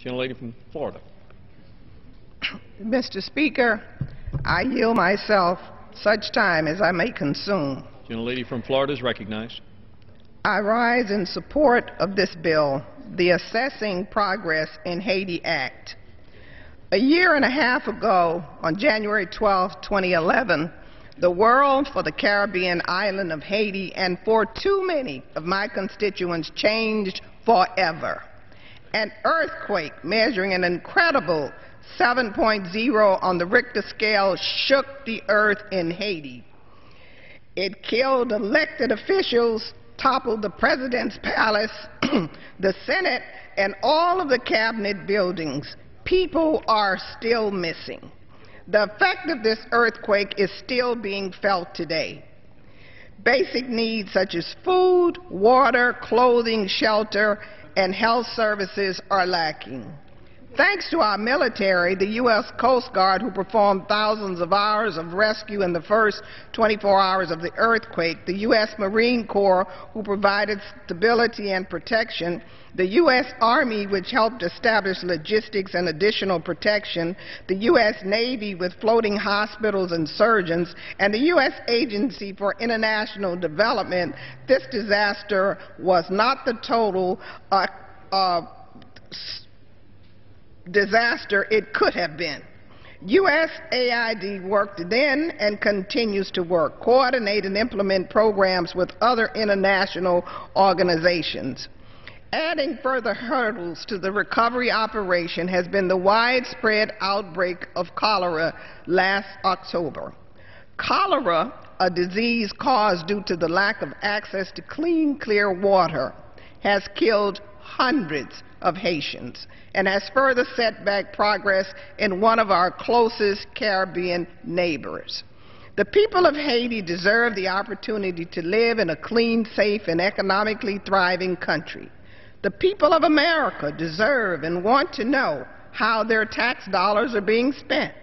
Gentlelady from Florida. Mr. Speaker, I yield myself such time as I may consume. Gentlelady from Florida is recognized. I rise in support of this bill, the Assessing Progress in Haiti Act. A year and a half ago, on January 12, 2011, the world for the Caribbean island of Haiti and for too many of my constituents changed forever. An earthquake measuring an incredible 7.0 on the Richter scale shook the earth in Haiti. It killed elected officials, toppled the president's palace, the Senate, and all of the cabinet buildings. People are still missing. The effect of this earthquake is still being felt today. Basic needs such as food, water, clothing, shelter, and health services are lacking. Thanks to our military, the U.S. Coast Guard, who performed thousands of hours of rescue in the first 24 hours of the earthquake, the U.S. Marine Corps, who provided stability and protection, the U.S. Army, which helped establish logistics and additional protection, the U.S. Navy with floating hospitals and surgeons, and the U.S. Agency for International Development, this disaster was not the total disaster it could have been. USAID worked then and continues to work, coordinate and implement programs with other international organizations. Adding further hurdles to the recovery operation has been the widespread outbreak of cholera last October. Cholera, a disease caused due to the lack of access to clean, clear water, has killed hundreds of Haitians and has further set back progress in one of our closest Caribbean neighbors. The people of Haiti deserve the opportunity to live in a clean, safe, and economically thriving country. The people of America deserve and want to know how their tax dollars are being spent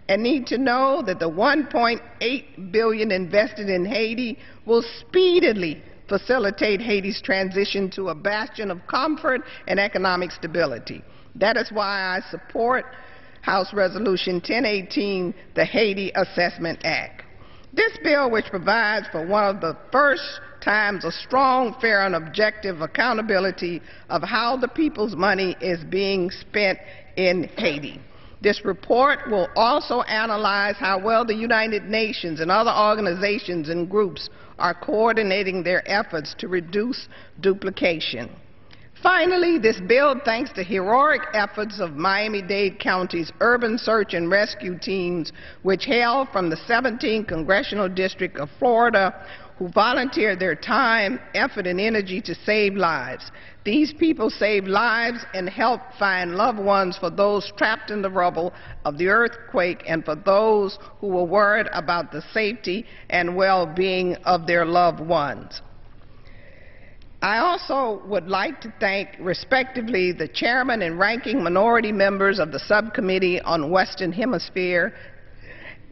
and need to know that the $1.8 billion invested in Haiti will speedily facilitate Haiti's transition to a bastion of comfort and economic stability. That is why I support House Resolution 1018, the Haiti Assessment Act. This bill, which provides for one of the first times a strong, fair, and objective accountability of how the people's money is being spent in Haiti. This report will also analyze how well the United Nations and other organizations and groups are coordinating their efforts to reduce duplication. Finally, this bill thanks the heroic efforts of Miami-Dade County's urban search and rescue teams, which hail from the 17th Congressional District of Florida, who volunteered their time, effort, and energy to save lives. These people save lives and help find loved ones for those trapped in the rubble of the earthquake and for those who were worried about the safety and well-being of their loved ones. I also would like to thank, respectively, the chairman and ranking minority members of the Subcommittee on Western Hemisphere,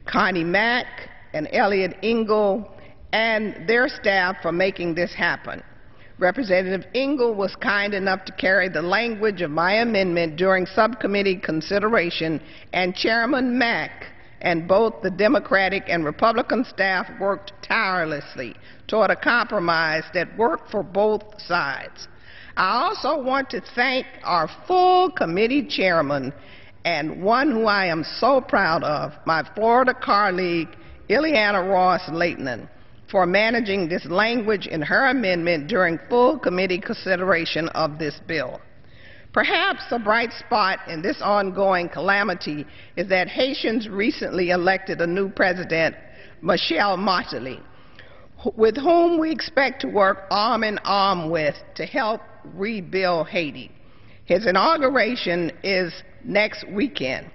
Connie Mack and Elliot Engel, and their staff for making this happen. Representative Engel was kind enough to carry the language of my amendment during subcommittee consideration, and Chairman Mack and both the Democratic and Republican staff worked tirelessly toward a compromise that worked for both sides. I also want to thank our full committee chairman and one who I am so proud of, my Florida colleague, Ileana Ross-Lehtinen, for managing this language in her amendment during full committee consideration of this bill. Perhaps a bright spot in this ongoing calamity is that Haitians recently elected a new president, Michel Martelly, with whom we expect to work arm in arm with to help rebuild Haiti. His inauguration is next weekend.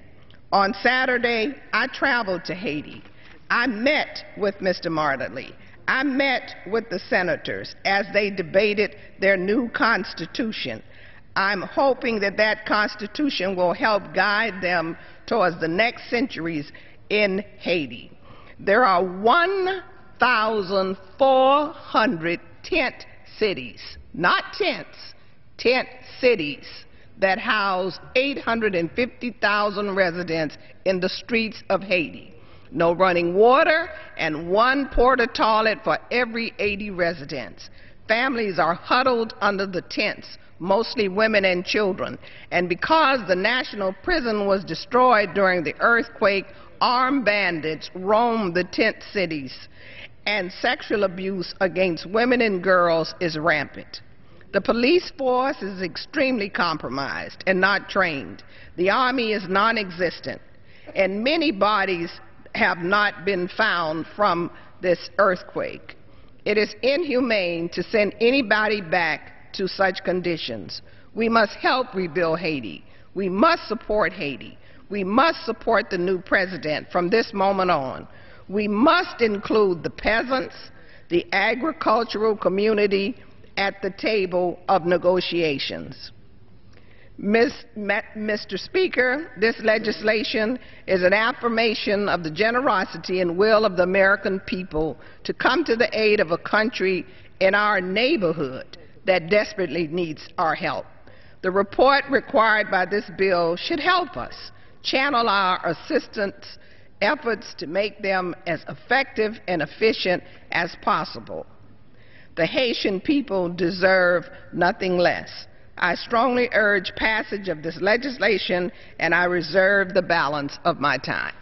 On Saturday, I traveled to Haiti. I met with Mr. Martelly. I met with the senators as they debated their new constitution. I'm hoping that that constitution will help guide them towards the next centuries in Haiti. There are 1,400 tent cities, not tents, tent cities that house 850,000 residents in the streets of Haiti. No running water and one porta toilet for every 80 residents. Families are huddled under the tents, mostly women and children. And because the national prison was destroyed during the earthquake, armed bandits roam the tent cities, and sexual abuse against women and girls is rampant. The police force is extremely compromised and not trained. The army is non-existent, and many bodies have not been found from this earthquake. It is inhumane to send anybody back to such conditions. We must help rebuild Haiti. We must support Haiti. We must support the new president from this moment on. We must include the peasants, the agricultural community at the table of negotiations. Mr. Speaker, this legislation is an affirmation of the generosity and will of the American people to come to the aid of a country in our neighborhood that desperately needs our help. The report required by this bill should help us channel our assistance efforts to make them as effective and efficient as possible. The Haitian people deserve nothing less. I strongly urge passage of this legislation, and I reserve the balance of my time.